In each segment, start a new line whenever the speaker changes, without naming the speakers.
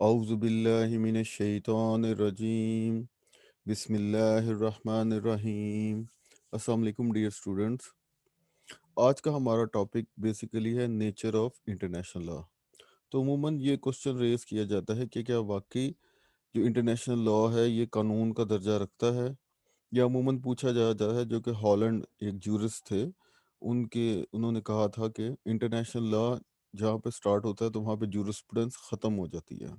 اعوذ باللہ من الشیطان الرجیم بسم اللہ الرحمن الرحیم۔ السلام علیکم ڈیئر اسٹوڈنٹس۔ آج کا ہمارا ٹاپک بیسیکلی ہے نیچر آف انٹرنیشنل لا۔ تو عموماً یہ کوشچن ریز کیا جاتا ہے کہ کیا واقعی جو انٹرنیشنل لا ہے یہ قانون کا درجہ رکھتا ہے، یا عموماً پوچھا جاتا ہے جو کہ ہالینڈ ایک جورسٹ تھے، انہوں نے کہا تھا کہ انٹرنیشنل لا جہاں پہ سٹارٹ ہوتا ہے تو وہاں پہ جورسپروڈنس ختم ہو جاتی ہے۔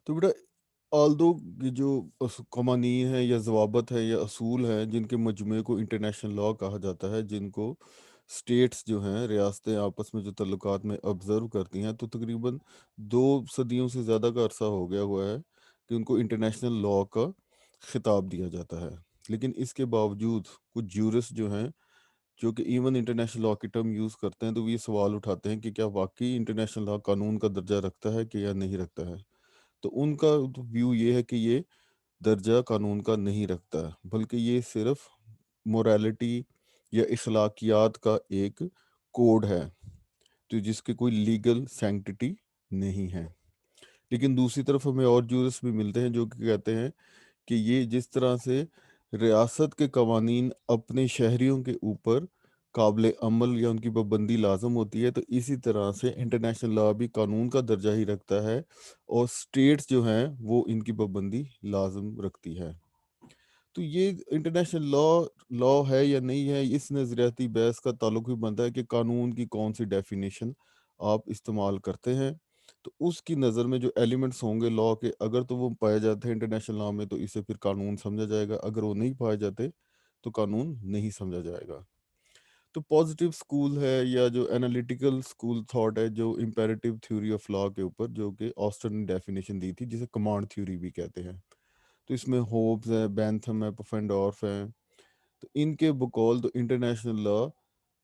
تو بیٹا آلدو کی جو قوانین ہیں یا ضوابط ہیں یا اصول ہیں جن کے مجموعے کو انٹرنیشنل لا کہا جاتا ہے، جن کو سٹیٹس جو ہیں، ریاستیں آپس میں جو تعلقات میں آبزرو کرتی ہیں، تو تقریباً 2 صدیوں سے زیادہ کا عرصہ ہو گیا ہوا ہے کہ ان کو انٹرنیشنل لا کا خطاب دیا جاتا ہے۔ لیکن اس کے باوجود کچھ جورس جو ہیں جو کہ ایون انٹرنیشنل لا کی ٹرم یوز کرتے ہیں، تو وہ یہ سوال اٹھاتے ہیں کہ کیا واقعی انٹرنیشنل لا قانون کا درجہ رکھتا ہے کہ یا نہیں رکھتا ہے۔ تو ان کا ویو یہ ہے کہ یہ درجہ قانون کا نہیں رکھتا ہے، بلکہ یہ صرف موریلٹی یا اخلاقیات کا ایک کوڈ ہے، تو جس کے کوئی لیگل سینکٹیٹی نہیں ہے۔ لیکن دوسری طرف ہمیں اور جورس بھی ملتے ہیں جو کہ کہتے ہیں کہ یہ جس طرح سے ریاست کے قوانین اپنے شہریوں کے اوپر قابل عمل یا ان کی پابندی لازم ہوتی ہے، تو اسی طرح سے انٹرنیشنل لا بھی قانون کا درجہ ہی رکھتا ہے اور سٹیٹس جو ہیں وہ ان کی پابندی لازم رکھتی ہے۔ تو یہ انٹرنیشنل لا ہے یا نہیں ہے، اس نظریاتی بحث کا تعلق بھی بنتا ہے کہ قانون کی کون سی ڈیفینیشن آپ استعمال کرتے ہیں۔ تو اس کی نظر میں جو ایلیمنٹس ہوں گے لا کے، اگر تو وہ پائے جاتے ہیں انٹرنیشنل لا میں تو اسے پھر قانون سمجھا جائے گا، اگر وہ نہیں پائے جاتے تو قانون نہیں سمجھا جائے گا۔ تو پازیٹیو سکول ہے یا جو انالیٹیکل سکول تھاٹ ہے جو امپیریٹیو تھیوری آف لا کے اوپر، جو کہ آسٹن نے ڈیفینیشن دی تھی جسے کمانڈ تھیوری بھی کہتے ہیں۔ تو اس میں ہوبز ہے، بینتھم ہے، پفنڈورف ہے۔ تو ان کے بقول تو انٹرنیشنل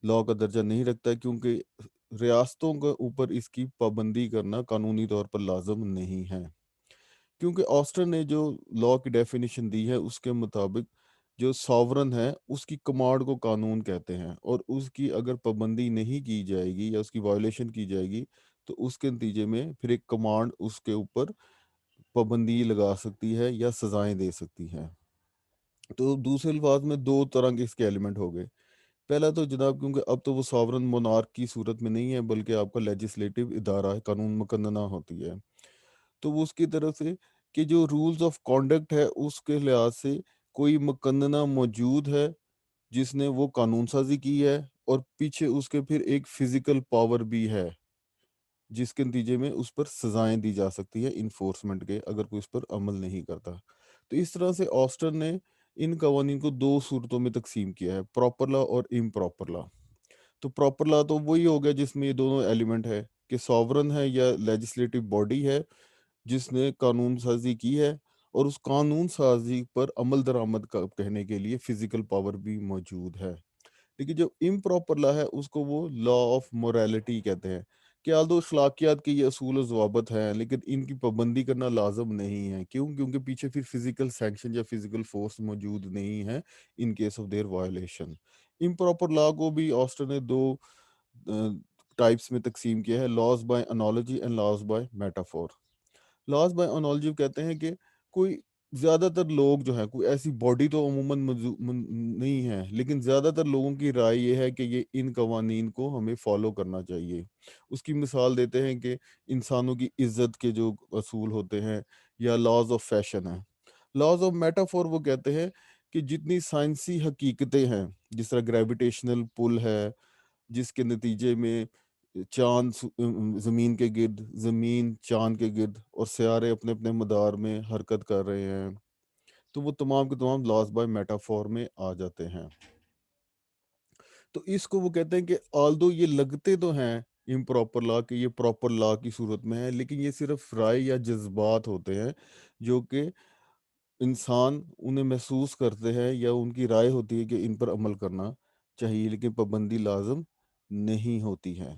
لا کا درجہ نہیں رکھتا ہے، کیونکہ ریاستوں کے اوپر اس کی پابندی کرنا قانونی طور پر لازم نہیں ہے۔ کیونکہ آسٹن نے جو لا کی ڈیفینیشن دی ہے اس کے مطابق جو ساورن ہے اس کی کمانڈ کو قانون کہتے ہیں، اور اس کی اگر پابندی نہیں کی جائے گی یا اس کی وائلیشن کی جائے گی تو اس کے نتیجے میں پھر ایک کمانڈ اس کے اوپر پابندی لگا سکتی ہے یا سزائیں دے سکتی ہے۔ تو دوسرے الفاظ میں 2 طرح کے اس کے ایلیمنٹ ہو گئے۔ پہلا تو جناب کیونکہ اب تو وہ ساورن مونارک کی صورت میں نہیں ہے بلکہ آپ کا لیجسلیٹو ادارہ ہے، قانون مقننہ ہوتی ہے، تو وہ اس کی طرف سے کہ جو رولز آف کانڈکٹ ہے اس کے لحاظ سے کوئی مقننہ موجود ہے جس نے وہ قانون سازی کی ہے، اور پیچھے اس کے پھر ایک فزیکل پاور بھی ہے جس کے نتیجے میں اس پر سزائیں دی جا سکتی ہے انفورسمنٹ کے، اگر کوئی اس پر عمل نہیں کرتا۔ تو اس طرح سے آسٹن نے ان قوانین کو 2 صورتوں میں تقسیم کیا ہے، پراپر لا اور امپراپر لا۔ تو پراپر لا تو وہی ہو گیا جس میں یہ دونوں ایلیمنٹ ہے کہ ساورن ہے یا لیجسلیٹو باڈی ہے جس نے قانون سازی کی ہے، اور اس قانون سازی پر عمل درآمد کا کہنے کے لیے فزیکل پاور بھی موجود ہے۔ لیکن جو امپراپر لا ہے اس کو وہ لا آف موریلٹی کہتے ہیں، کہ آلدو اخلاقیات کے یہ اصول و ضوابط ہیں لیکن ان کی پابندی کرنا لازم نہیں ہے۔ کیوں؟ کیونکہ پیچھے پھر فزیکل سینکشن یا فزیکل فورس موجود نہیں ہے in case of their violation. Improper law کو بھی آسٹن نے 2 ٹائپس میں تقسیم کیا ہے، laws by analogy and laws by metaphor. Laws by analogy کہتے ہیں کہ کوئی زیادہ تر لوگ جو ہیں، کوئی ایسی باڈی تو عموماً نہیں ہے، لیکن زیادہ تر لوگوں کی رائے یہ ہے کہ یہ ان قوانین کو ہمیں فالو کرنا چاہیے۔ اس کی مثال دیتے ہیں کہ انسانوں کی عزت کے جو اصول ہوتے ہیں، یا لاز آف فیشن ہے۔ لاز آف میٹافور وہ کہتے ہیں کہ جتنی سائنسی حقیقتیں ہیں، جس طرح گریویٹیشنل پل ہے جس کے نتیجے میں چاند زمین کے گرد، زمین چاند کے گرد، اور سیارے اپنے اپنے مدار میں حرکت کر رہے ہیں، تو وہ تمام کے تمام لاز بائی میٹافور میں آ جاتے ہیں۔ تو اس کو وہ کہتے ہیں کہ آلدو یہ لگتے تو ہیں امپراپر لا کہ یہ پراپر لا کی صورت میں ہے، لیکن یہ صرف رائے یا جذبات ہوتے ہیں جو کہ انسان انہیں محسوس کرتے ہیں، یا ان کی رائے ہوتی ہے کہ ان پر عمل کرنا چاہیے، لیکن پابندی لازم نہیں ہوتی ہے۔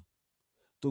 تو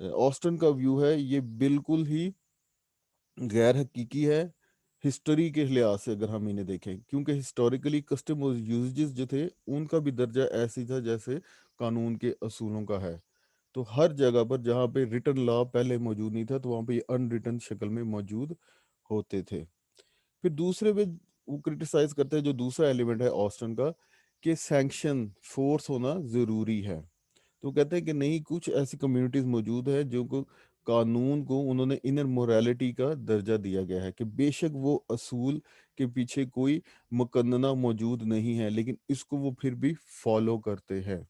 آسٹن کا ویو ہے یہ بالکل ہی غیر حقیقی ہے ہسٹری کے لحاظ سے اگر ہم انہیں دیکھیں، کیونکہ ہسٹوریکلی کسٹم اور یوزز جو تھے ان کا بھی درجہ ایسی تھا جیسے قانون کے اصولوں کا ہے. تو ہر جگہ پر جہاں پہ ریٹن لا پہلے موجود نہیں تھا تو وہاں پہ یہ ان ریٹن شکل میں موجود ہوتے تھے. پھر دوسرے پہ وہ کرٹیسائز کرتے ہیں جو دوسرا ایلیمنٹ ہے آسٹن کا، کہ سینکشن فورس ہونا ضروری ہے. تو کہتے ہیں کہ نہیں، کچھ ایسی کمیونٹیز موجود ہیں جو کو قانون کو انہوں نے انر موریلٹی کا درجہ دیا گیا ہے، کہ بے شک وہ اصول کے پیچھے کوئی مقننہ موجود نہیں ہے لیکن اس کو وہ پھر بھی فالو کرتے ہیں.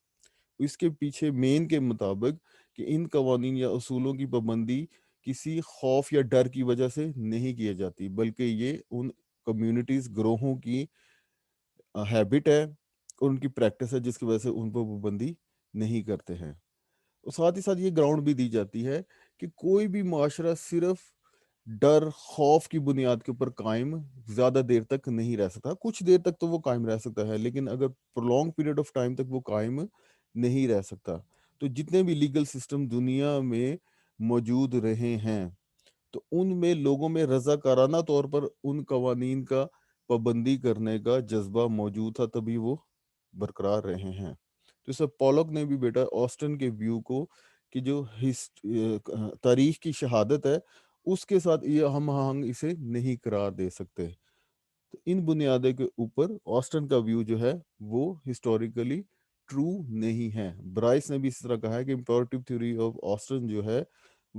اس کے پیچھے مین کے مطابق کہ ان قوانین یا اصولوں کی پابندی کسی خوف یا ڈر کی وجہ سے نہیں کی جاتی، بلکہ یہ ان کمیونٹیز گروہوں کی ہیبٹ ہے اور ان کی پریکٹس ہے جس کی وجہ سے ان پر پابندی نہیں کرتے ہیں. اور ساتھ ہی ساتھ یہ گراؤنڈ بھی دی جاتی ہے کہ کوئی بھی معاشرہ صرف ڈر خوف کی بنیاد کے اوپر قائم زیادہ دیر تک نہیں رہ سکتا. کچھ دیر تک تو وہ قائم رہ سکتا ہے لیکن اگر پرولونگ پیریڈ آف ٹائم تک وہ قائم نہیں رہ سکتا. تو جتنے بھی لیگل سسٹم دنیا میں موجود رہے ہیں تو ان میں لوگوں میں رضاکارانہ طور پر ان قوانین کا پابندی کرنے کا جذبہ موجود تھا، تبھی وہ برقرار رہے ہیں. تو سر پولک نے بھی بیٹا آسٹن کے ویو کو کہ جو تاریخ کی شہادت ہے اس کے ساتھ یہ ہم آہنگ اسے نہیں قرار دے سکتے. تو ان بنیادوں کے اوپر آسٹن کا ویو جو ہے وہ ہسٹوریکلی ٹرو نہیں ہے. برائس نے بھی اس طرح کہا ہے کہ امپیریٹو تھیوری آف آسٹن جو ہے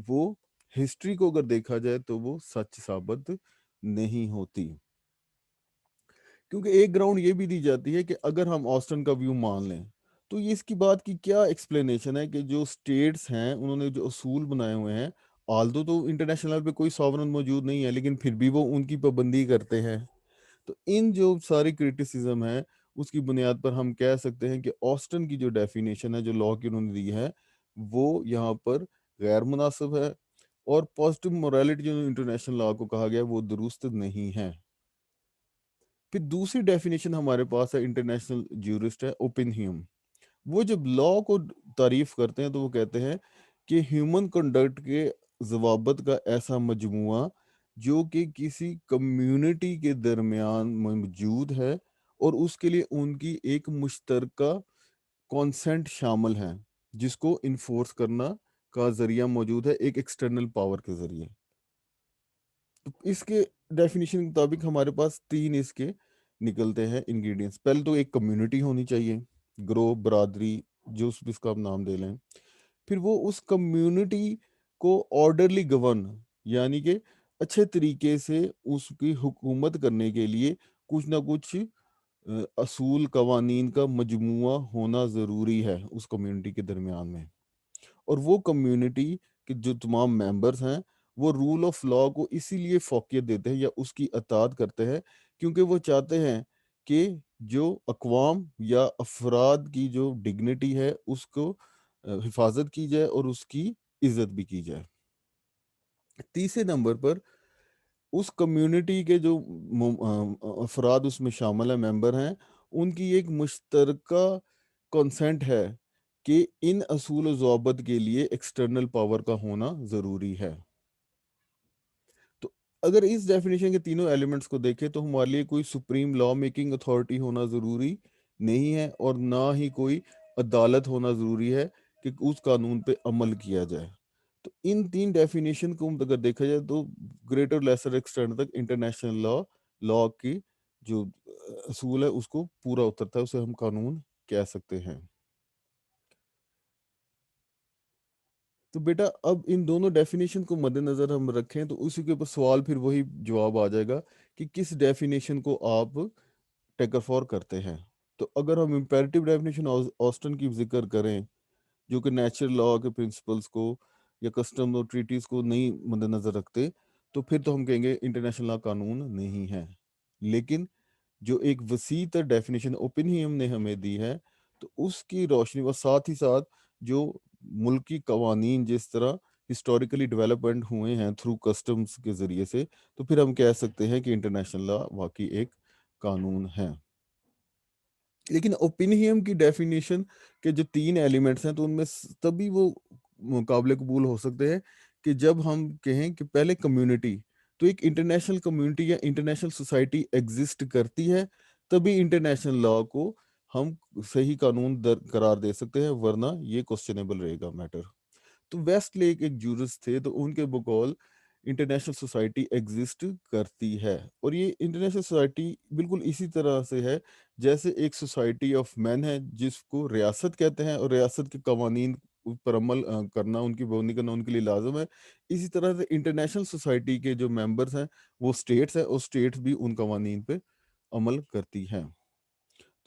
وہ ہسٹری کو اگر دیکھا جائے تو وہ سچ ثابت نہیں ہوتی. کیونکہ ایک گراؤنڈ یہ بھی دی جاتی ہے کہ اگر ہم آسٹن کا ویو مان لیں تو یہ اس کی بات کی کیا ایکسپلینیشن ہے کہ جو سٹیٹس ہیں انہوں نے جو اصول بنائے ہوئے ہیں، آلدو تو انٹرنیشنل لیول پہ کوئی ساورن موجود نہیں ہے لیکن پھر بھی وہ ان کی پابندی کرتے ہیں. تو ان جو ساری کرٹیسزم ہے اس کی بنیاد پر ہم کہہ سکتے ہیں کہ آسٹن کی جو ڈیفینیشن ہے جو لا کی انہوں نے دی ہے وہ یہاں پر غیر مناسب ہے، اور پازیٹیو موریلٹی جو انٹرنیشنل لا کو کہا گیا وہ درست نہیں ہے. پھر دوسری ڈیفینیشن ہمارے پاس ہے انٹرنیشنل جیورسٹ ہے اوپنہیم. وہ جب لا کو تعریف کرتے ہیں تو وہ کہتے ہیں کہ ہیومن کنڈکٹ کے ضوابط کا ایسا مجموعہ جو کہ کسی کمیونٹی کے درمیان موجود ہے اور اس کے لیے ان کی ایک مشترکہ کانسنٹ شامل ہے جس کو انفورس کرنا کا ذریعہ موجود ہے ایک ایکسٹرنل پاور کے ذریعے. تو اس کے ڈیفینیشن کے مطابق ہمارے پاس تین اس کے نکلتے ہیں انگریڈینٹس. پہلے تو ایک کمیونٹی ہونی چاہیے، گروہ، برادری، جو اس کا آپ نام دے لیں. پھر وہ اس کمیونٹی کو آرڈرلی گورن یعنی کہ اچھے طریقے سے اس کی حکومت کرنے کے لیے کچھ نہ کچھ اصول قوانین کا مجموعہ ہونا ضروری ہے اس کمیونٹی کے درمیان میں. اور وہ کمیونٹی کے جو تمام ممبرز ہیں وہ رول آف لا کو اسی لیے فوقیت دیتے ہیں یا اس کی اطاعت کرتے ہیں کیونکہ وہ چاہتے ہیں کہ جو اقوام یا افراد کی جو ڈگنیٹی ہے اس کو حفاظت کی جائے اور اس کی عزت بھی کی جائے. تیسرے نمبر پر اس کمیونٹی کے جو افراد اس میں شامل ہیں، ممبر ہیں، ان کی ایک مشترکہ کنسنٹ ہے کہ ان اصول و ضوابط کے لیے ایکسٹرنل پاور کا ہونا ضروری ہے. تو اگر اس ڈیفینیشن کے تینوں ایلیمنٹس کو دیکھیں تو ہمارے لیے کوئی سپریم لا میکنگ اتھارٹی ہونا ضروری نہیں ہے اور نہ ہی کوئی عدالت ہونا ضروری ہے کہ اس قانون پہ عمل کیا جائے. تو ان تین ڈیفینیشن کو اگر دیکھا جائے تو گریٹر لیسر ایکسٹینٹ تک انٹرنیشنل لا کی جو اصول ہے اس کو پورا اترتا ہے، اسے ہم قانون کہہ سکتے ہیں. تو بیٹا اب ان دونوں ڈیفینیشن کو مد نظر ہم رکھیں تو اسی کے اوپر سوال پھر وہی جواب آ جائے گا کہ کس ڈیفینیشن کو آپ ٹیکر فور کرتے ہیں. تو اگر ہم امپیریٹیو ڈیفینیشن آسٹن کی ذکر کریں جو کہ نیچرل لا کے پرنسپلس کو یا کسٹم اور ٹریٹیز کو نہیں مد نظر رکھتے تو پھر تو ہم کہیں گے انٹرنیشنل لا قانون نہیں ہے. لیکن جو ایک وسیع تر ڈیفینیشن اوپنہیم نے ہمیں دی ہے تو اس کی روشنی و ساتھ ہی ساتھ جو ملکی قوانین جس طرح ہسٹوریکلی ڈیولپمنٹ ہوئے ہیں تھرو کسٹمز کے ذریعے سے، تو پھر ہم کہہ سکتے ہیں کہ انٹرنیشنل لا واقعی ایک قانون ہے. لیکن اوپنہیم کی ڈیفینیشن کے جو تین ایلیمنٹس ہیں تو ان میں تبھی وہ قابل قبول ہو سکتے ہیں کہ جب ہم کہیں کہ پہلے کمیونٹی، تو ایک انٹرنیشنل کمیونٹی یا انٹرنیشنل سوسائٹی ایگزسٹ کرتی ہے، تبھی انٹرنیشنل لا کو ہم صحیح قانون در قرار دے سکتے ہیں، ورنہ یہ کوسچنیبل رہے گا میٹر۔ تو ویسٹ لیک ایک جورس تھے، تو ان کے بقول انٹرنیشنل سوسائٹی ایگزسٹ کرتی ہے، اور یہ انٹرنیشنل سوسائٹی بالکل اسی طرح سے ہے جیسے ایک سوسائٹی آف مین ہے جس کو ریاست کہتے ہیں، اور ریاست کے قوانین پر عمل کرنا، ان کی پابندی کرنا ان کے لیے لازم ہے۔ اسی طرح سے انٹرنیشنل سوسائٹی کے جو ممبرس ہیں وہ اسٹیٹس ہیں، اور اسٹیٹس بھی ان قوانین پہ عمل کرتی ہیں۔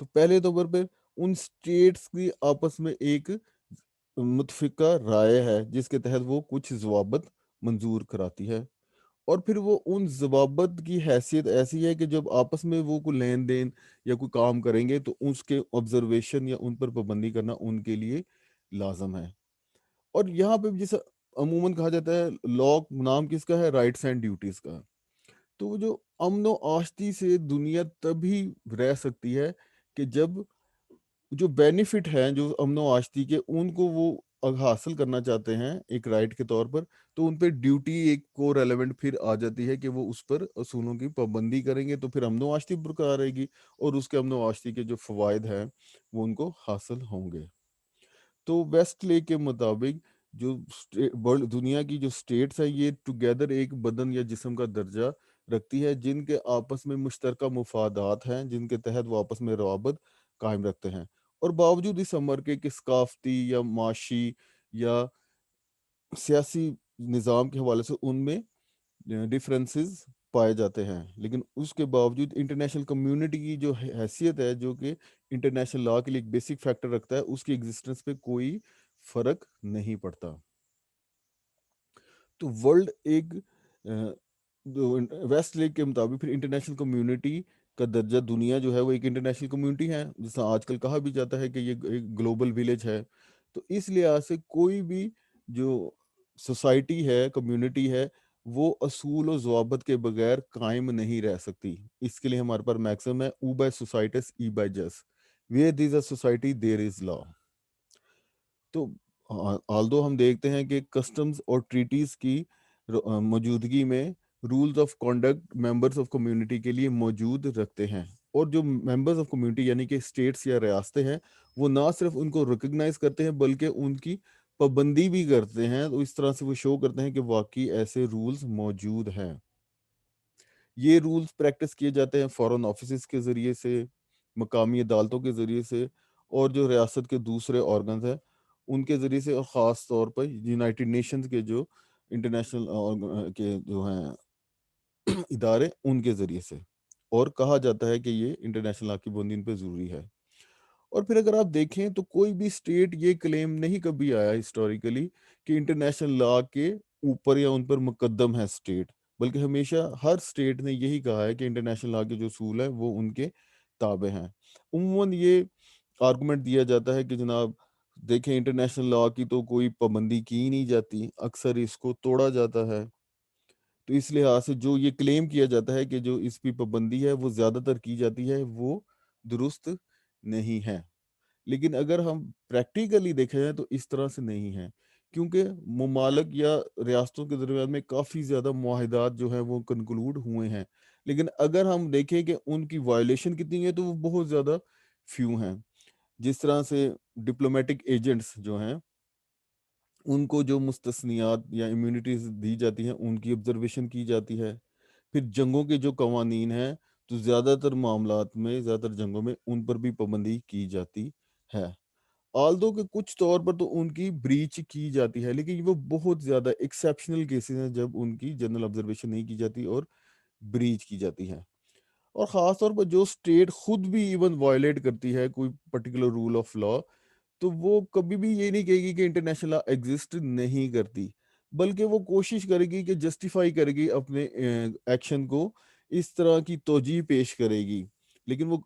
تو پہلے طور پہ ان اسٹیٹس کی آپس میں ایک متفقہ رائے ہے جس کے تحت وہ کچھ ضوابط منظور کراتی ہے، اور پھر وہ ان ضوابط کی حیثیت ایسی ہے کہ جب آپس میں وہ کوئی لین دین یا کوئی کام کریں گے تو اس کے آبزرویشن یا ان پر پابندی کرنا ان کے لیے لازم ہے۔ اور یہاں پہ جسے عموماً کہا جاتا ہے لا، نام کس کا ہے؟ رائٹس اینڈ ڈیوٹیز کا۔ تو وہ جو امن و آشتی سے دنیا تبھی رہ سکتی ہے کہ جب جو بینیفٹ ہیں جو امن و آشتی کے ان کو وہ حاصل کرنا چاہتے ہیں ایک رائٹ کے طور پر، تو ان پہ ڈیوٹی ایک کو ریلیونٹ پھر آ جاتی ہے کہ وہ اس پر اصولوں کی پابندی کریں گے، تو پھر امن و آشتی برقرار رہے گی، اور اس کے امن و آشتی کے جو فوائد ہیں وہ ان کو حاصل ہوں گے۔ تو ویسٹ لے کے مطابق جو دنیا کی جو سٹیٹس ہیں یہ ٹوگیدر ایک بدن یا جسم کا درجہ رکھتی ہے، جن کے آپس میں مشترکہ مفادات ہیں، جن کے تحت وہ آپس میں روابط قائم رکھتے ہیں، اور باوجود اس امر کے کہ ثقافتی یا معاشی یا سیاسی نظام کے حوالے سے ان میں ڈفرینسز پائے جاتے ہیں، لیکن اس کے باوجود انٹرنیشنل کمیونٹی کی جو حیثیت ہے جو کہ انٹرنیشنل لا کے لیے ایک بیسک فیکٹر رکھتا ہے، اس کی ایگزسٹنس پہ کوئی فرق نہیں پڑتا۔ تو ورلڈ ایک ویسٹ لیک کے مطابق پھر انٹرنیشنل کمیونٹی کا درجہ دنیا جو ہے وہ ایک انٹرنیشنل کمیونٹی ہے، جس طرح آج کل کہا بھی جاتا ہے کہ یہ ایک گلوبل ویلیج ہے۔ تو اس لحاظ سے کوئی بھی جو سوسائٹی ہے، کمیونٹی ہے، وہ اصول و ضوابط کے بغیر قائم نہیں رہ سکتی۔ اس کے لیے ہمارے پاس میکسم ہے او بائی سوسائٹس ای بائی جس، where there is a society there is law. تو آلدو ہم دیکھتے ہیں کہ کسٹمز اور ٹریٹیز کی موجودگی میں rules of conduct members of community کے لیے موجود رکھتے ہیں، اور جو ممبرز آف کمیونٹی یعنی کہ اسٹیٹس یا ریاستیں ہیں وہ نہ صرف ان کو ریکگنائز کرتے ہیں بلکہ ان کی پابندی بھی کرتے ہیں، تو اس طرح سے وہ شو کرتے ہیں کہ واقعی ایسے رولز موجود ہیں۔ یہ رولز پریکٹس کیے جاتے ہیں فارن آفیسز کے ذریعے سے، مقامی عدالتوں کے ذریعے سے، اور جو ریاست کے دوسرے آرگنز ہیں ان کے ذریعے سے، اور خاص طور پر یونائٹڈ نیشنز کے جو انٹرنیشنل کے جو ہیں ادارے ان کے ذریعے سے، اور کہا جاتا ہے کہ یہ انٹرنیشنل لا کی بنیاد پہ ضروری ہے۔ اور پھر اگر آپ دیکھیں تو کوئی بھی اسٹیٹ یہ کلیم نہیں کبھی آیا ہسٹوریکلی کہ انٹرنیشنل لا کے اوپر یا ان پر مقدم ہے اسٹیٹ، بلکہ ہمیشہ ہر اسٹیٹ نے یہی کہا ہے کہ انٹرنیشنل لا کے جو اصول ہیں وہ ان کے تابع ہیں۔ عموماً یہ آرگومنٹ دیا جاتا ہے کہ جناب دیکھیں انٹرنیشنل لا کی تو کوئی پابندی کی نہیں جاتی، اکثر اس کو توڑا جاتا ہے، تو اس لحاظ سے جو یہ کلیم کیا جاتا ہے کہ جو اس کی پابندی ہے وہ زیادہ تر کی جاتی ہے وہ درست نہیں ہے۔ لیکن اگر ہم پریکٹیکلی دیکھا جائے تو اس طرح سے نہیں ہے، کیونکہ ممالک یا ریاستوں کے درمیان میں کافی زیادہ معاہدات جو ہیں وہ کنکلوڈ ہوئے ہیں، لیکن اگر ہم دیکھیں کہ ان کی وائلیشن کتنی ہے تو وہ بہت زیادہ فیو ہیں۔ جس طرح سے ڈپلومیٹک ایجنٹس جو ہیں ان کو جو مستثنیات یا امیونٹیز دی جاتی ہیں ان کی آبزرویشن کی جاتی ہے، پھر جنگوں کے جو قوانین ہیں تو زیادہ تر معاملات میں، زیادہ تر جنگوں میں ان پر بھی پابندی کی جاتی ہے، آلدو کے کچھ طور پر تو ان کی بریچ کی جاتی ہے، لیکن وہ بہت زیادہ ایکسیپشنل کیسز ہیں جب ان کی جنرل آبزرویشن نہیں کی جاتی اور بریچ کی جاتی ہے۔ اور خاص طور پر جو اسٹیٹ خود بھی ایون وائلیٹ کرتی ہے کوئی پرٹیکولر رول آف لا، تو وہ کبھی بھی یہ نہیں کہے گی کہ انٹرنیشنل لا ایگزسٹ نہیں کرتی، بلکہ وہ کوشش کرے گی کہ جسٹیفائی کرے گی اپنے ایکشن کو، اس طرح کی توجیہ پیش کرے گی، لیکن وہ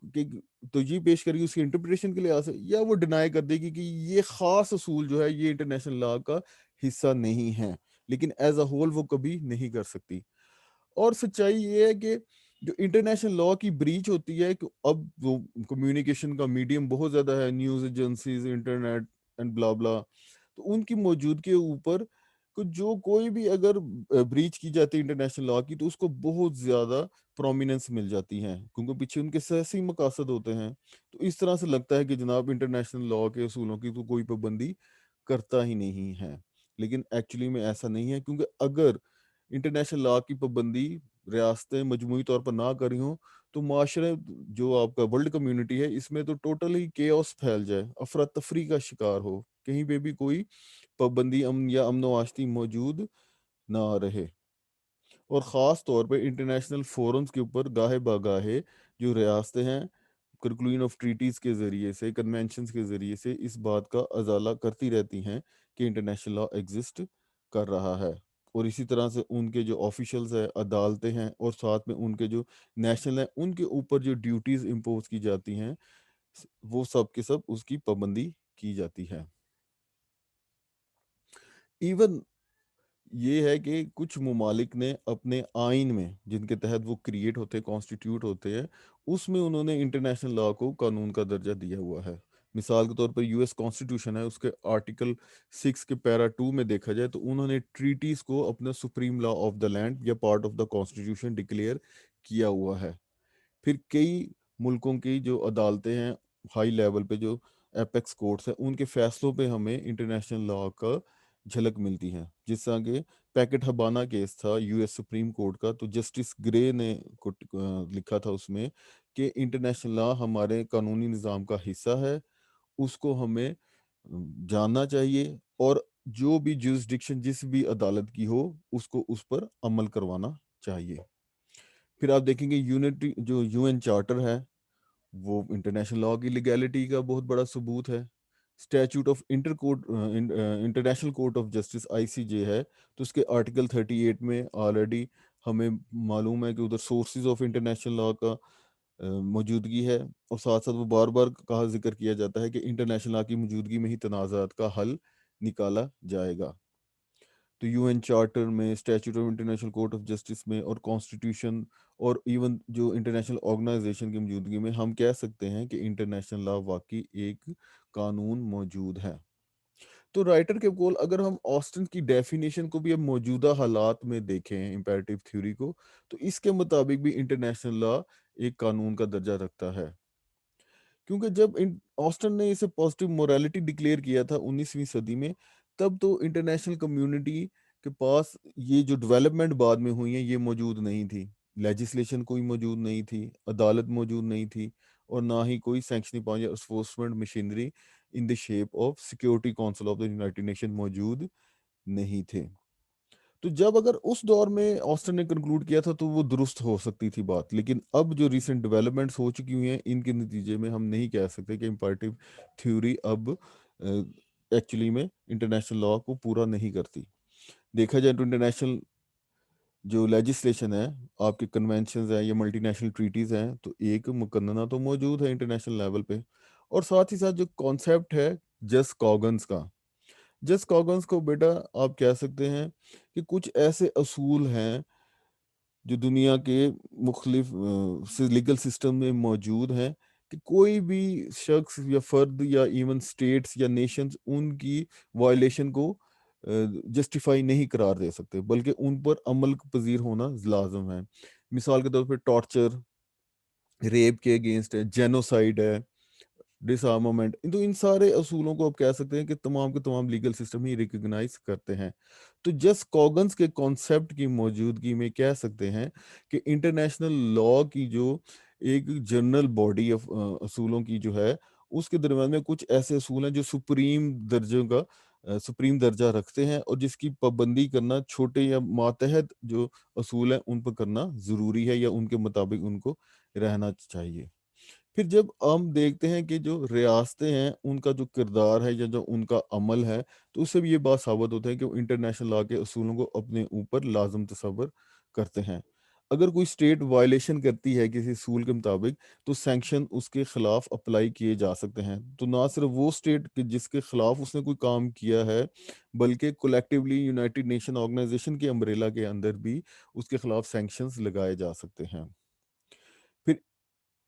توجیہ پیش کرے گی اس کی انٹرپریٹیشن کے لحاظ سے، یا وہ ڈینائی کر دے گی کہ یہ خاص اصول جو ہے یہ انٹرنیشنل لا کا حصہ نہیں ہے، لیکن ایز اے ہول وہ کبھی نہیں کر سکتی۔ اور سچائی یہ ہے کہ جو انٹرنیشنل لا کی بریچ ہوتی ہے کہ اب وہ کمیونیکیشن کا میڈیم بہت زیادہ ہے، news agencies, internet and blah بلا، تو ان کی موجودگی کے اوپر جو کوئی بھی اگر بریچ کی جاتی ہے انٹرنیشنل لا کی، تو اس کو بہت زیادہ پرومیننس مل جاتی ہے، کیونکہ پیچھے ان کے سیاسی مقاصد ہوتے ہیں۔ تو اس طرح سے لگتا ہے کہ جناب انٹرنیشنل لا کے اصولوں کی تو کوئی پابندی کرتا ہی نہیں ہے، لیکن ایکچولی میں ایسا نہیں ہے، کیونکہ اگر انٹرنیشنل لا کی پابندی ریاستیں مجموعی طور پر نہ کری ہوں تو معاشرے جو آپ کا ورلڈ کمیونٹی ہے اس میں تو ٹوٹلی کیوس پھیل جائے، افراتفری کا شکار ہو، کہیں پہ بھی کوئی پابندی امن یا امن و آشتی موجود نہ رہے۔ اور خاص طور پہ انٹرنیشنل فورمز کے اوپر گاہے باگاہے جو ریاستیں ہیں کنکلوژن آف ٹریٹیز کے ذریعے سے، کنونشنز کے ذریعے سے اس بات کا ازالہ کرتی رہتی ہیں کہ انٹرنیشنل لا ایگزسٹ کر رہا ہے، اور اسی طرح سے ان کے جو آفیشلز ہیں، عدالتیں ہیں، اور ساتھ میں ان کے جو نیشنل ہیں ان کے اوپر جو ڈیوٹیز امپوز کی جاتی ہیں وہ سب کے سب اس کی پابندی کی جاتی ہے۔ ایون یہ ہے کہ کچھ ممالک نے اپنے آئین میں، جن کے تحت وہ کریٹ ہوتے ہیں، کانسٹیٹیوٹ ہوتے ہیں، اس میں انہوں نے انٹرنیشنل لا کو قانون کا درجہ دیا ہوا ہے۔ مثال کے طور پر یو ایس کانسٹیٹیوشن ہے، اس کے آرٹیکل 6 کے پیرا 2 میں دیکھا جائے تو انہوں نے ٹریٹیز کو اپنا supreme law of the land یا part of the constitution declare کیا ہوا ہے۔ پھر کئی ملکوں کی جو عدالتیں ہیں ہائی لیول پہ، جو ایپیکس کورٹس ہیں، ان کے فیصلوں پہ ہمیں انٹرنیشنل لا کا جھلک ملتی ہے۔ جس طرح کہ پیکٹ ہبانا کیس تھا یو ایس سپریم کورٹ کا، تو جسٹس گرے نے لکھا تھا اس میں کہ انٹرنیشنل لا ہمارے قانونی نظام کا حصہ ہے، اس کو ہمیں جاننا چاہیے، اور جو بھی جورسڈکشن جس بھی عدالت کی ہو اس کو اس پر عمل کروانا چاہیے۔ پھر آپ دیکھیں گے یونٹی جو یو این چارٹر ہے وہ انٹرنیشنل لا کی لیگیلٹی کا بہت بڑا ثبوت ہے۔ Statute of International Court of Justice I C J ہے، تو اس کے آرٹیکل 38 میں آلریڈی ہمیں معلوم ہے کہ ادھر سورسز آف انٹرنیشنل لا کا موجودگی ہے، اور ساتھ ساتھ وہ بار بار کہا ذکر کیا جاتا ہے کہ انٹرنیشنل لا کی موجودگی میں ہی تنازعات کا حل نکالا جائے گا۔ تو یو این چارٹر میں، statute of International Court of justice میں، اور کانسٹیٹیوشن، اور ایون جو انٹرنیشنل آرگنائزیشن کی موجودگی میں ہم کہہ سکتے ہیں کہ انٹرنیشنل لا واقعی ایک قانون موجود ہے۔ تو رائٹر کے قول اگر ہم آسٹن کی ڈیفینیشن کو بھی اب موجودہ حالات میں دیکھیں، امپیریٹیو تھیوری کو، تو اس کے مطابق بھی انٹرنیشنل لا ایک قانون کا درجہ رکھتا ہے، کیونکہ جب آسٹن نے اسے پازیٹیو موریلٹی ڈکلیئر کیا تھا 19ویں صدی میں، تب تو انٹرنیشنل کمیونٹی کے پاس یہ جو ڈیولپمنٹ بعد میں ہوئی ہیں یہ موجود نہیں تھی، لیجسلیشن کوئی موجود نہیں تھی، عدالت موجود نہیں تھی، اور نہ ہی کوئی سینکشننگ پاور یا enforcement machinery in the shape of security council of the United nation موجود نہیں تھے۔ تو جب اگر اس دور میں آسٹن نے کنکلوڈ کیا تھا تو وہ درست ہو سکتی تھی بات، لیکن اب جو ریسنٹ ڈیولپمنٹس ہو چکی ہوئی ہیں ان کے نتیجے میں ہم نہیں کہہ سکتے کہ امپیریٹیو تھیوری اب ایکچولی میں انٹرنیشنل لا کو پورا نہیں کرتی۔ دیکھا جائے تو انٹرنیشنل جو لیجسلیشن ہے، آپ کے کنونشنز ہیں یا ملٹی نیشنل ٹریٹیز ہیں، تو ایک مقننہ تو موجود ہے انٹرنیشنل لیول پہ، اور ساتھ ہی ساتھ جو کانسیپٹ ہے جس کاگنز کا، جس کاگنز کو بیٹا آپ کہہ سکتے ہیں کہ کچھ ایسے اصول ہیں جو دنیا کے مختلف لیگل سسٹم میں موجود ہیں کہ کوئی بھی شخص یا فرد یا ایون سٹیٹس یا نیشنز ان کی وائلیشن کو جسٹیفائی نہیں قرار دے سکتے، بلکہ ان پر عمل پذیر ہونا لازم ہے۔ مثال کے طور پہ ٹارچر، ریپ کے اگینسٹ ہے، جینوسائیڈ ہے، ڈس آرمامنٹ، تو ان سارے اصولوں کو آپ کہہ سکتے ہیں کہ تمام کے تمام لیگل سسٹم ہی ریکگنائز کرتے ہیں۔ تو جس کاگنز کے کانسیپٹ کی موجودگی میں کہہ سکتے ہیں کہ انٹرنیشنل لا کی جو ایک جنرل باڈی آف اصولوں کی جو ہے، اس کے درمیان میں کچھ ایسے اصول ہیں جو سپریم درجہ رکھتے ہیں، اور جس کی پابندی کرنا چھوٹے یا ماتحت جو اصول ہیں ان پر کرنا ضروری ہے، یا ان کے مطابق ان کو رہنا چاہیے۔ پھر جب ہم دیکھتے ہیں کہ جو ریاستیں ہیں ان کا جو کردار ہے یا جو ان کا عمل ہے، تو اس سے بھی یہ بات ثابت ہوتا ہے کہ وہ انٹرنیشنل لا کے اصولوں کو اپنے اوپر لازم تصور کرتے ہیں۔ اگر کوئی اسٹیٹ وائلیشن کرتی ہے کسی اصول کے مطابق تو سینکشن اس کے خلاف اپلائی کیے جا سکتے ہیں، تو نہ صرف وہ اسٹیٹ جس کے خلاف اس نے کوئی کام کیا ہے، بلکہ کولیکٹیولی یونائٹڈ نیشن آرگنائزیشن کے امبریلا کے اندر بھی اس کے خلاف سینکشنز لگائے جا سکتے ہیں۔ پھر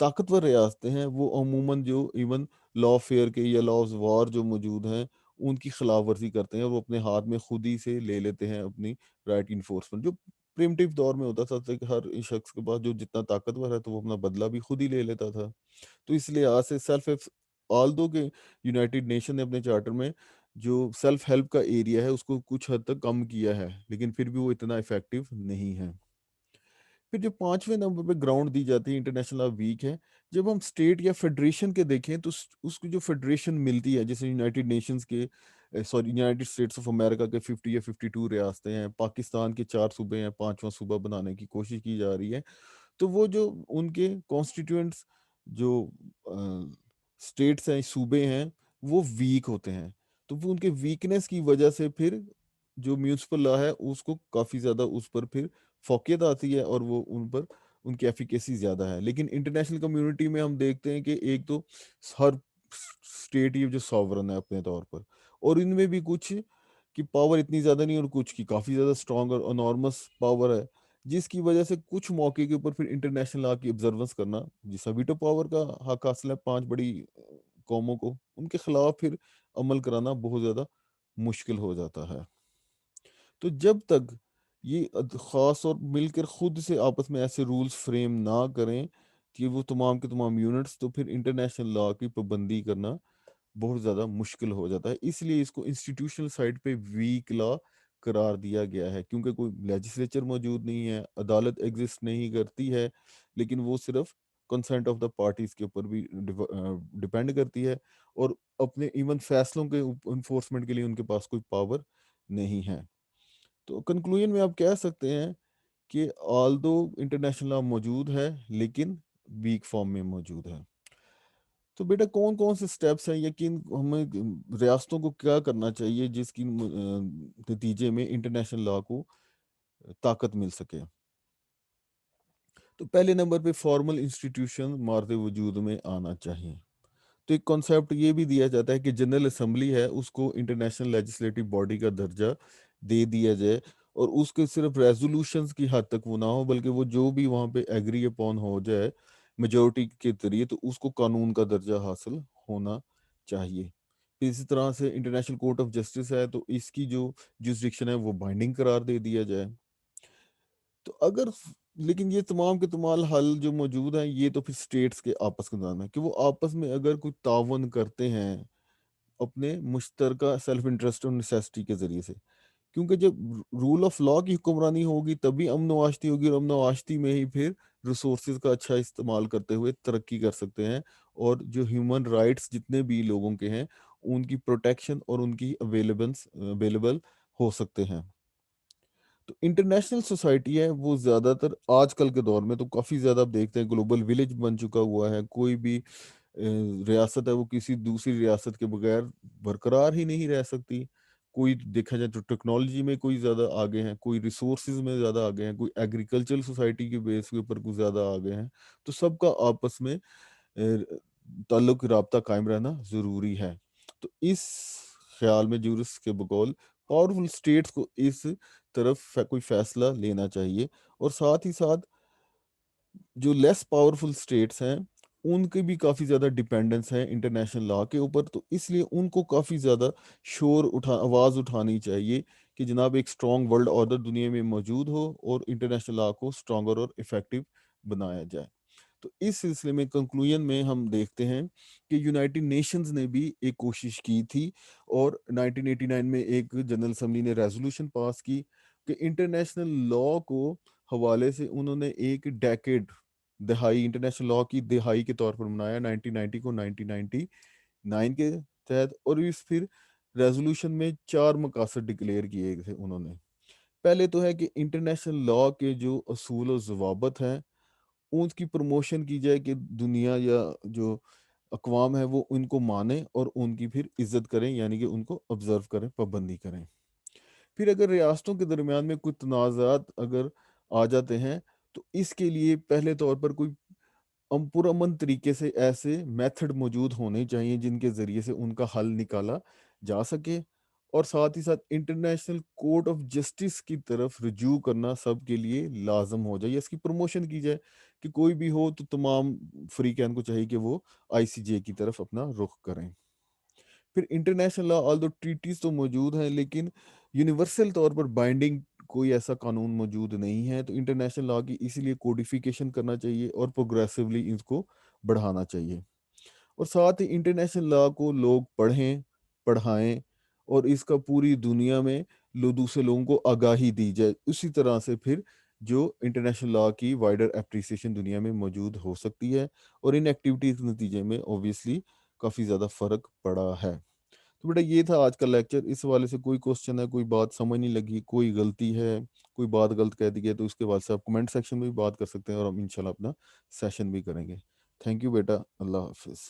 طاقتور ریاستیں ہیں وہ عموماً جو ایون لا فیئر کے یا لاز وار جو موجود ہیں ان کی خلاف ورزی کرتے ہیں، اور وہ اپنے ہاتھ میں خود ہی سے لے لیتے ہیں اپنی رائٹ انفورسمنٹ، جو پریمٹیو دور میں ہوتا تھا کہ ہر شخص کے پاس جو جتنا طاقتور ہے تو وہ اپنا بدلہ بھی خود ہی لے لیتا تھا۔ تو اس لیے آج سے آل دو کہ یونائٹڈ نیشن نے اپنے چارٹر میں جو سیلف ہیلپ کا ایریا ہے اس کو کچھ حد تک کم کیا ہے، لیکن پھر بھی وہ اتنا افیکٹو نہیں ہے۔ پھر جو 5ویں نمبر پہ گراؤنڈ دی جاتی ہے انٹرنیشنل لا ویک ہے، جب ہم اسٹیٹ یا فیڈریشن کے دیکھیں تو اس کو جو فیڈریشن ملتی ہے، جیسے یونائٹڈ نیشنز کے sorry United States of America کے 50 یا 52 ریاستیں ہیں، پاکستان کے 4 صوبے ہیں، 5واں صوبہ بنانے کی کوشش کی جا رہی ہے، تو وہ جو ان کے کانسٹیٹیوئنٹس جو اسٹیٹس ہیں، صوبے ہیں، وہ ویک ہوتے ہیں، تو وہ ان کے ویکنیس کی وجہ سے پھر جو میونسپل لا ہے اس کو کافی زیادہ اس پر پھر فوقیت آتی ہے، اور وہ ان پر ان کی ایفیکیسی زیادہ ہے۔ لیکن انٹرنیشنل کمیونٹی میں ہم دیکھتے ہیں کہ ایک تو ہر اسٹیٹ یہ جو ساورن ہے اپنے طور پر، اور ان میں بھی کچھ کی پاور اتنی زیادہ نہیں اور کچھ کی کافی زیادہ اسٹرانگ اور انارمس پاور ہے، جس کی وجہ سے کچھ موقع کے اوپر پھر انٹرنیشنل لا کی آبزروینس کرنا، جس ویٹو پاور کا حق حاصل ہے 5 بڑی قوموں کو، ان کے خلاف پھر عمل کرانا بہت زیادہ مشکل ہو جاتا ہے۔ تو جب تک یہ خاص اور مل کر خود سے آپس میں ایسے رولز فریم نہ کریں کہ وہ تمام کے تمام یونٹس، تو پھر انٹرنیشنل لا کی پابندی کرنا بہت زیادہ مشکل ہو جاتا ہے۔ اس لیے اس کو انسٹیٹیوشنل سائڈ پہ ویک لا قرار دیا گیا ہے، کیونکہ کوئی لیجسلیچر موجود نہیں ہے، عدالت ایگزسٹ نہیں کرتی ہے، لیکن وہ صرف کنسنٹ آف دا پارٹیز کے اوپر بھی ڈپینڈ کرتی ہے، اور اپنے ایون فیصلوں کے انفورسمنٹ کے لیے ان کے پاس کوئی پاور نہیں ہے۔ تو کنکلوژن میں آپ کہہ سکتے ہیں کہ آل دو انٹرنیشنل لا موجود ہے لیکن ویک فارم میں موجود ہے۔ تو بیٹا کون کون سے سٹیپس ہیں، یقین ہمیں ریاستوں کو کیا کرنا چاہیے جس کی نتیجے میں انٹرنیشنل لا کو طاقت مل سکے؟ تو پہلے نمبر پہ فارمل انسٹیٹیوشن مارد وجود میں آنا چاہیے۔ تو ایک کانسیپٹ یہ بھی دیا جاتا ہے کہ جنرل اسمبلی ہے اس کو انٹرنیشنل لیجسلیٹو باڈی کا درجہ دے دیا جائے، اور اس کے صرف ریزولوشنز کی حد تک وہ نہ ہو، بلکہ وہ جو بھی وہاں پہ ایگری اپون ہو جائے میجورٹی کے ذریعے، تو اس کو قانون کا درجہ حاصل ہونا چاہیے۔ اسی طرح سے انٹرنیشنل کورٹ آف جسٹس ہے، تو اس کی جو جوسڈکشن ہے وہ بائنڈنگ قرار دے دیا جائے۔ تو اگر لیکن یہ تمام کے تمام حل جو موجود ہیں یہ تو پھر اسٹیٹس کے آپس کے نام ہے، کہ وہ آپس میں اگر کوئی تعاون کرتے ہیں اپنے مشترکہ سیلف انٹرسٹ اور نیسیسٹی کے ذریعے سے، کیونکہ جب رول آف لا کی حکمرانی ہوگی تبھی امن و آشتی ہوگی، اور امن و آشتی میں ہی پھر ریسورسز کا اچھا استعمال کرتے ہوئے ترقی کر سکتے ہیں، اور جو ہیومن رائٹس جتنے بھی لوگوں کے ہیں ان کی پروٹیکشن اور ان کی اویلیبل ہو سکتے ہیں۔ تو انٹرنیشنل سوسائٹی ہے وہ زیادہ تر آج کل کے دور میں تو کافی زیادہ آپ دیکھتے ہیں گلوبل ولیج بن چکا ہوا ہے، کوئی بھی ریاست ہے وہ کسی دوسری ریاست کے بغیر برقرار ہی نہیں رہ سکتی۔ کوئی دیکھا جائے تو ٹیکنالوجی میں کوئی زیادہ آگے ہیں، کوئی ریسورسز میں زیادہ آگے ہیں، کوئی ایگریکلچرل سوسائٹی کے بیس کے اوپر کوئی زیادہ آگے ہیں، تو سب کا آپس میں تعلق رابطہ قائم رہنا ضروری ہے۔ تو اس خیال میں جورس کے بقول پاورفل اسٹیٹس کو اس طرف کوئی فیصلہ لینا چاہیے، اور ساتھ ہی ساتھ جو لیس پاورفل اسٹیٹس ہیں ان کی بھی کافی زیادہ ڈیپینڈنس ہے انٹرنیشنل لا کے اوپر، تو اس لیے ان کو کافی زیادہ آواز اٹھانی چاہیے کہ جناب ایک اسٹرانگ ورلڈ آرڈر دنیا میں موجود ہو اور انٹرنیشنل لا کو اسٹرانگر اور افیکٹو بنایا جائے۔ تو اس سلسلے میں کنکلوژن میں ہم دیکھتے ہیں کہ یونائٹڈ نیشنز نے بھی ایک کوشش کی تھی، اور 1989 میں ایک جنرل اسمبلی نے ریزولوشن پاس کی کہ انٹرنیشنل لا کو حوالے سے انہوں نے ایک ڈیکیڈ دہائی انٹرنیشنل لا کی دہائی کے طور پر منایا 1990 کو 1999 کے تحت، اور اس پھر ریزولوشن میں 4 مقاصد ڈکلیئر کیے تھے انہوں نے۔ پہلے تو ہے کہ انٹرنیشنل لا کے جو اصول و ضوابط ہیں ان کی پروموشن کی جائے، کہ دنیا یا جو اقوام ہے وہ ان کو مانیں اور ان کی پھر عزت کریں، یعنی کہ ان کو آبزرو کریں، پابندی کریں۔ پھر اگر ریاستوں کے درمیان میں کوئی تنازعات اگر آ جاتے ہیں تو اس کے لیے پہلے طور پر کوئی پرامن طریقے سے ایسے میتھڈ موجود ہونے چاہیے جن کے ذریعے سے ان کا حل نکالا جا سکے، اور ساتھ ہی ساتھ انٹرنیشنل کورٹ آف جسٹس کی طرف رجوع کرنا سب کے لیے لازم ہو جائے، یا اس کی پروموشن کی جائے کہ کوئی بھی ہو تو تمام فریقین کو چاہیے کہ وہ آئی سی جے کی طرف اپنا رخ کریں۔ پھر انٹرنیشنل لا آل دو ٹریٹیز تو موجود ہیں، لیکن یونیورسل طور پر بائنڈنگ کوئی ایسا قانون موجود نہیں ہے، تو انٹرنیشنل لا کی اسی لیے کوڈیفیکیشن کرنا چاہیے اور پروگریسولی اس کو بڑھانا چاہیے، اور ساتھ ہی انٹرنیشنل لا کو لوگ پڑھیں، پڑھائیں، اور اس کا پوری دنیا میں دوسرے لوگوں کو آگاہی دی جائے۔ اسی طرح سے پھر جو انٹرنیشنل لا کی وائڈر اپریسیشن دنیا میں موجود ہو سکتی ہے، اور ان ایکٹیویٹیز کے نتیجے میں اوبیسلی کافی زیادہ فرق پڑا ہے۔ تو بیٹا یہ تھا آج کا لیکچر، اس حوالے سے کوئی کوشچن ہے، کوئی بات سمجھ نہیں لگی، کوئی غلطی ہے، کوئی بات غلط کہہ دی گئی، تو اس کے بعد سے آپ کمنٹ سیکشن میں بھی بات کر سکتے ہیں، اور ہم انشاءاللہ اپنا سیشن بھی کریں گے۔ تھینک یو بیٹا، اللہ حافظ۔